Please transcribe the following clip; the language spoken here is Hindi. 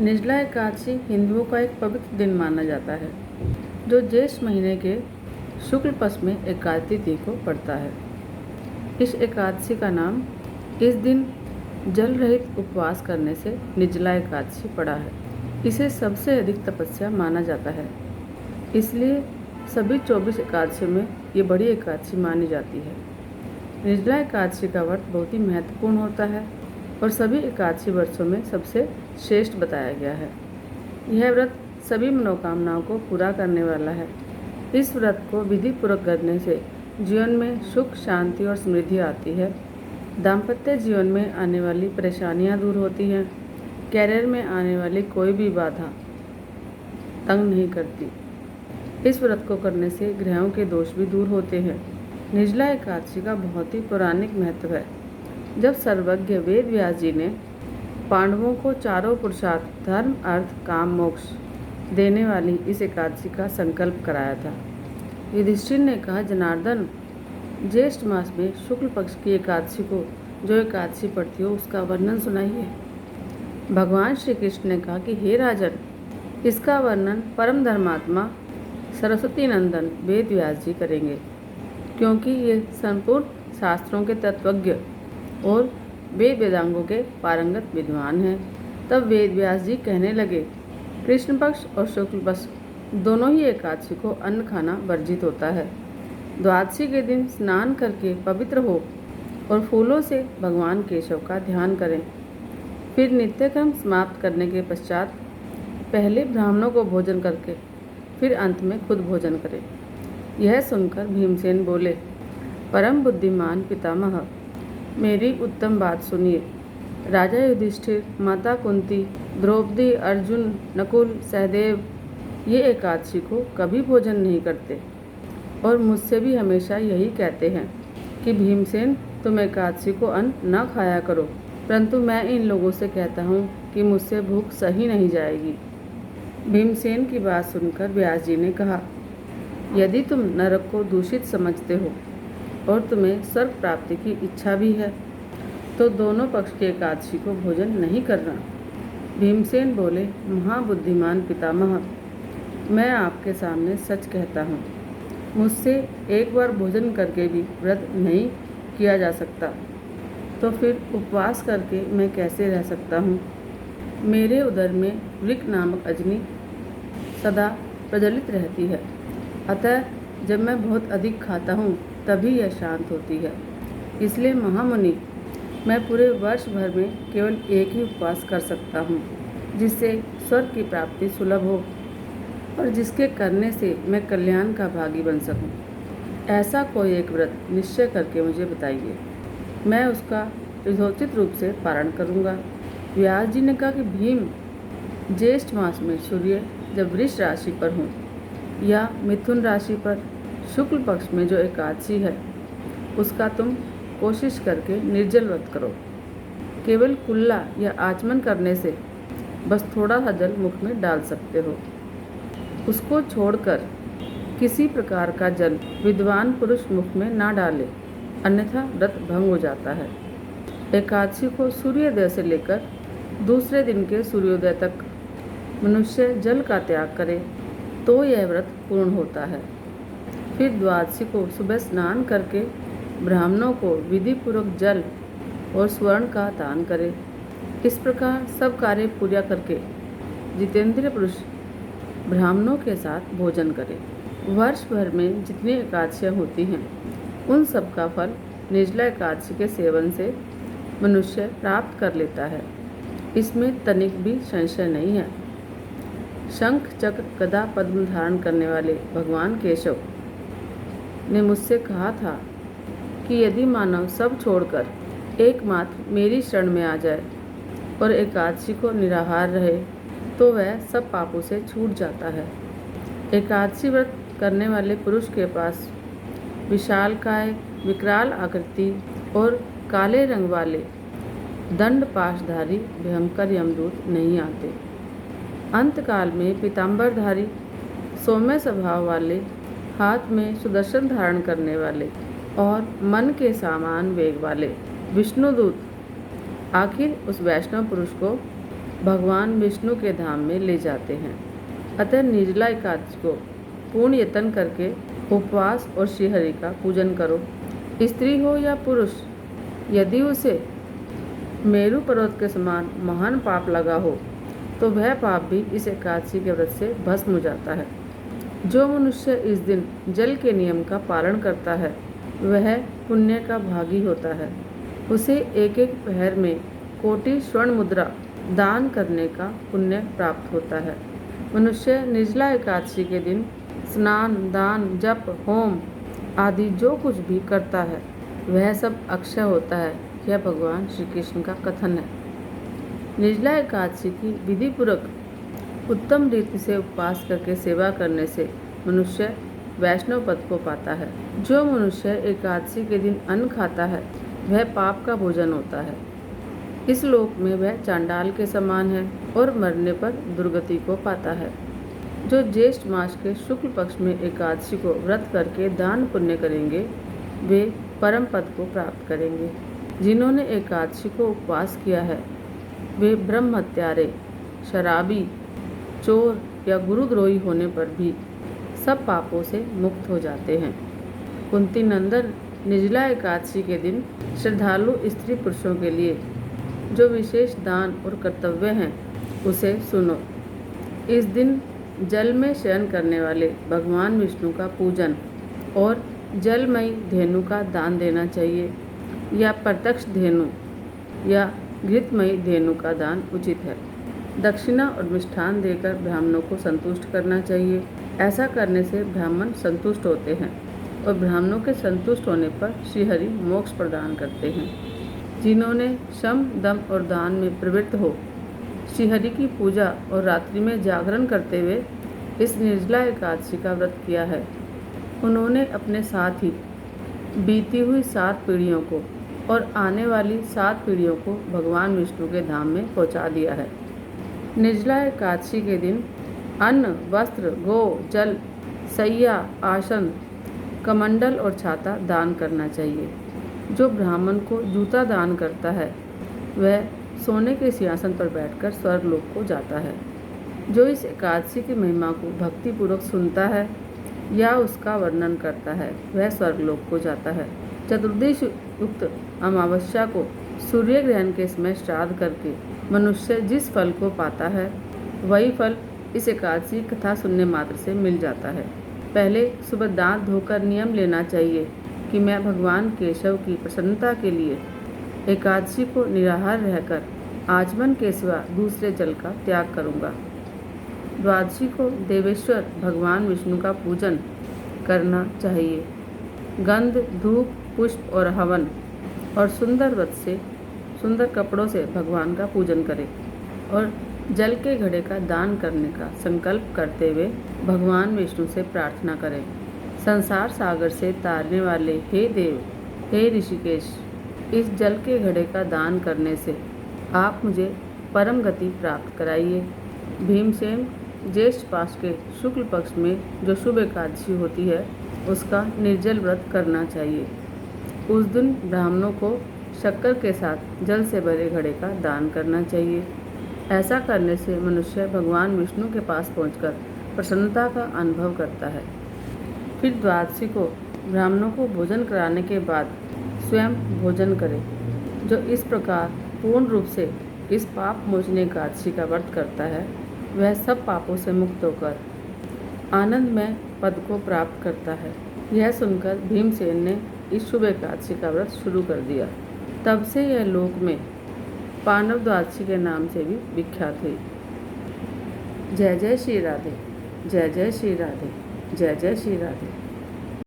निर्जला एकादशी हिंदुओं का एक पवित्र दिन माना जाता है जो ज्येष्ठ महीने के शुक्ल पक्ष में एकादशी तिथि को पड़ता है। इस एकादशी का नाम इस दिन जल रहित उपवास करने से निर्जला एकादशी पड़ा है। इसे सबसे अधिक तपस्या माना जाता है, इसलिए सभी 24 एकादशियों में ये बड़ी एकादशी मानी जाती है। निर्जला एकादशी का व्रत बहुत ही महत्वपूर्ण होता है और सभी एकादशी वर्षों में सबसे श्रेष्ठ बताया गया है। यह व्रत सभी मनोकामनाओं को पूरा करने वाला है। इस व्रत को विधि पूर्वक करने से जीवन में सुख, शांति और समृद्धि आती है। दाम्पत्य जीवन में आने वाली परेशानियां दूर होती हैं। कैरियर में आने वाली कोई भी बाधा तंग नहीं करती। इस व्रत को करने से ग्रहों के दोष भी दूर होते हैं। निर्जला एकादशी का बहुत ही पौराणिक महत्व है। जब सर्वज्ञ वेद व्यास जी ने पांडवों को चारों पुरुषार्थ धर्म, अर्थ, काम, मोक्ष देने वाली इस एकादशी का संकल्प कराया था। युधिष्ठिर ने कहा, जनार्दन, ज्येष्ठ मास में शुक्ल पक्ष की एकादशी को जो एकादशी पड़ती हो उसका वर्णन सुनाइए। भगवान श्री कृष्ण ने कहा कि हे राजन, इसका वर्णन परम धर्मात्मा सरस्वती नंदन वेद व्यास जी करेंगे, क्योंकि ये संपूर्ण शास्त्रों के तत्वज्ञ और वेद वेदांगों के पारंगत विद्वान हैं। तब वेद व्यास जी कहने लगे, कृष्ण पक्ष और शुक्ल पक्ष दोनों ही एकादशी को अन्न खाना वर्जित होता है। द्वादशी के दिन स्नान करके पवित्र हो और फूलों से भगवान केशव का ध्यान करें। फिर नित्यक्रम समाप्त करने के पश्चात पहले ब्राह्मणों को भोजन करके फिर अंत में खुद भोजन करें। यह सुनकर भीमसेन बोले, परम बुद्धिमान पितामह, मेरी उत्तम बात सुनिए। राजा युधिष्ठिर, माता कुंती, द्रौपदी, अर्जुन, नकुल, सहदेव ये एकादशी को कभी भोजन नहीं करते और मुझसे भी हमेशा यही कहते हैं कि भीमसेन, तुम एकादशी को अन्न न खाया करो, परंतु मैं इन लोगों से कहता हूँ कि मुझसे भूख सही नहीं जाएगी। भीमसेन की बात सुनकर व्यास जी ने कहा, यदि तुम नरक को दूषित समझते हो और तुम्हें स्वर्ग प्राप्ति की इच्छा भी है तो दोनों पक्ष की एकादशी को भोजन नहीं करना। भीमसेन बोले, महाबुद्धिमान पितामह, मैं आपके सामने सच कहता हूँ, मुझसे एक बार भोजन करके भी व्रत नहीं किया जा सकता, तो फिर उपवास करके मैं कैसे रह सकता हूँ। मेरे उदर में वृक नामक अग्नि सदा प्रज्वलित रहती है, अतः जब मैं बहुत अधिक खाता हूँ तभी यह शांत होती है। इसलिए महामुनि, मैं पूरे वर्ष भर में केवल एक ही उपवास कर सकता हूँ, जिससे स्वर्ग की प्राप्ति सुलभ हो और जिसके करने से मैं कल्याण का भागी बन सकूँ। ऐसा कोई एक व्रत निश्चय करके मुझे बताइए, मैं उसका यथोचित रूप से पारण करूँगा। व्यास जी ने कहा कि भीम, ज्येष्ठ मास में सूर्य जब वृष राशि पर हों या मिथुन राशि पर शुक्ल पक्ष में जो एकादशी है उसका तुम कोशिश करके निर्जल व्रत करो। केवल कुल्ला या आचमन करने से बस थोड़ा सा जल मुख में डाल सकते हो। उसको छोड़कर किसी प्रकार का जल विद्वान पुरुष मुख में ना डाले, अन्यथा व्रत भंग हो जाता है। एकादशी को सूर्योदय से लेकर दूसरे दिन के सूर्योदय तक मनुष्य जल का त्याग करे तो यह व्रत पूर्ण होता है। फिर द्वादशी को सुबह स्नान करके ब्राह्मणों को विधि पूर्वक जल और स्वर्ण का दान करे। इस प्रकार सब कार्य पूरा करके जितेंद्रिय पुरुष ब्राह्मणों के साथ भोजन करे। वर्ष भर में जितनी एकादशियाँ होती हैं उन सब का फल निर्जला एकादशी के सेवन से मनुष्य प्राप्त कर लेता है, इसमें तनिक भी संशय नहीं है। शंख, चक्र, गदा, पद्म धारण करने वाले भगवान केशव ने मुझसे कहा था कि यदि मानव सब छोड़कर एकमात्र मेरी शरण में आ जाए और एकादशी को निराहार रहे तो वह सब पापों से छूट जाता है। एकादशी व्रत करने वाले पुरुष के पास विशालकाय, विकराल आकृति और काले रंग वाले दंड पाशधारी भयंकर यमदूत नहीं आते। अंतकाल में पीताम्बरधारी, सौम्य स्वभाव वाले, हाथ में सुदर्शन धारण करने वाले और मन के समान वेग वाले विष्णुदूत आखिर उस वैष्णव पुरुष को भगवान विष्णु के धाम में ले जाते हैं। अतः निर्जला एकादशी को पूर्ण यत्न करके उपवास और श्रीहरि का पूजन करो। स्त्री हो या पुरुष, यदि उसे मेरु पर्वत के समान महान पाप लगा हो तो वह पाप भी इस एकादशी के व्रत से भस्म हो जाता है। जो मनुष्य इस दिन जल के नियम का पालन करता है वह पुण्य का भागी होता है। उसे एक एक पहर में कोटि स्वर्ण मुद्रा दान करने का पुण्य प्राप्त होता है। मनुष्य निर्जला एकादशी के दिन स्नान, दान, जप, होम आदि जो कुछ भी करता है वह सब अक्षय होता है। यह भगवान श्री कृष्ण का कथन है। निर्जला एकादशी की विधि पूर्वक उत्तम रीति से उपवास करके सेवा करने से मनुष्य वैष्णव पद को पाता है। जो मनुष्य एकादशी के दिन अन्न खाता है वह पाप का भोजन होता है। इस लोक में वह चांडाल के समान है और मरने पर दुर्गति को पाता है। जो ज्येष्ठ मास के शुक्ल पक्ष में एकादशी को व्रत करके दान पुण्य करेंगे वे परम पद को प्राप्त करेंगे। जिन्होंने एकादशी को उपवास किया है वे ब्रह्म हत्यारे, शराबी, चोर या गुरुद्रोही होने पर भी सब पापों से मुक्त हो जाते हैं। कुंती नंदन निर्जला एकादशी के दिन श्रद्धालु स्त्री पुरुषों के लिए जो विशेष दान और कर्तव्य हैं उसे सुनो। इस दिन जल में शयन करने वाले भगवान विष्णु का पूजन और जलमयी धेनु का दान देना चाहिए या प्रत्यक्ष धेनु या घृतमयी धेनु का दान उचित है। दक्षिणा और मिष्ठान देकर ब्राह्मणों को संतुष्ट करना चाहिए। ऐसा करने से ब्राह्मण संतुष्ट होते हैं और ब्राह्मणों के संतुष्ट होने पर श्रीहरि मोक्ष प्रदान करते हैं। जिन्होंने शम, दम और दान में प्रवृत्त हो श्रीहरि की पूजा और रात्रि में जागरण करते हुए इस निर्जला एकादशी का व्रत किया है उन्होंने अपने साथ ही बीती हुई 7 पीढ़ियों को और आने वाली 7 पीढ़ियों को भगवान विष्णु के धाम में पहुंचा दिया है। निर्जला एकादशी के दिन अन्न, वस्त्र, गो, जल, सैया, आसन, कमंडल और छाता दान करना चाहिए। जो ब्राह्मण को जूता दान करता है वह सोने के सिंहासन पर बैठकर स्वर्गलोक को जाता है। जो इस एकादशी की महिमा को भक्तिपूर्वक सुनता है या उसका वर्णन करता है वह स्वर्गलोक को जाता है। चतुर्दशी युक्त अमावस्या को सूर्य ग्रहण के समय श्राद्ध करके मनुष्य जिस फल को पाता है वही फल इस एकादशी कथा सुनने मात्र से मिल जाता है। पहले सुबह दांत धोकर नियम लेना चाहिए कि मैं भगवान केशव की प्रसन्नता के लिए एकादशी को निराहार रहकर आचमन के सिवा दूसरे जल का त्याग करूँगा। द्वादशी को देवेश्वर भगवान विष्णु का पूजन करना चाहिए। गंध, धूप, पुष्प और हवन और सुंदर व्रत से, सुंदर कपड़ों से भगवान का पूजन करें और जल के घड़े का दान करने का संकल्प करते हुए भगवान विष्णु से प्रार्थना करें। संसार सागर से तारने वाले हे देव, हे ऋषिकेश, इस जल के घड़े का दान करने से आप मुझे परम गति प्राप्त कराइए। भीमसेन ज्येष्ठ मास के शुक्ल पक्ष में जो शुभ एकादशी होती है उसका निर्जल व्रत करना चाहिए। उस दिन ब्राह्मणों को शक्कर के साथ जल से भरे घड़े का दान करना चाहिए। ऐसा करने से मनुष्य भगवान विष्णु के पास पहुंचकर प्रसन्नता का अनुभव करता है। फिर द्वादशी को ब्राह्मणों को भोजन कराने के बाद स्वयं भोजन करें। जो इस प्रकार पूर्ण रूप से इस पाप मोचनी एकादशी का व्रत करता है वह सब पापों से मुक्त होकर आनंदमय पद को प्राप्त करता है। यह सुनकर भीमसेन ने इस शुभ एकादशी का व्रत शुरू कर दिया। तब से यह लोक में पांडव द्वादशी के नाम से भी विख्यात हुई। जय जय श्री राधे, जय जय श्री राधे, जय जय श्री राधे।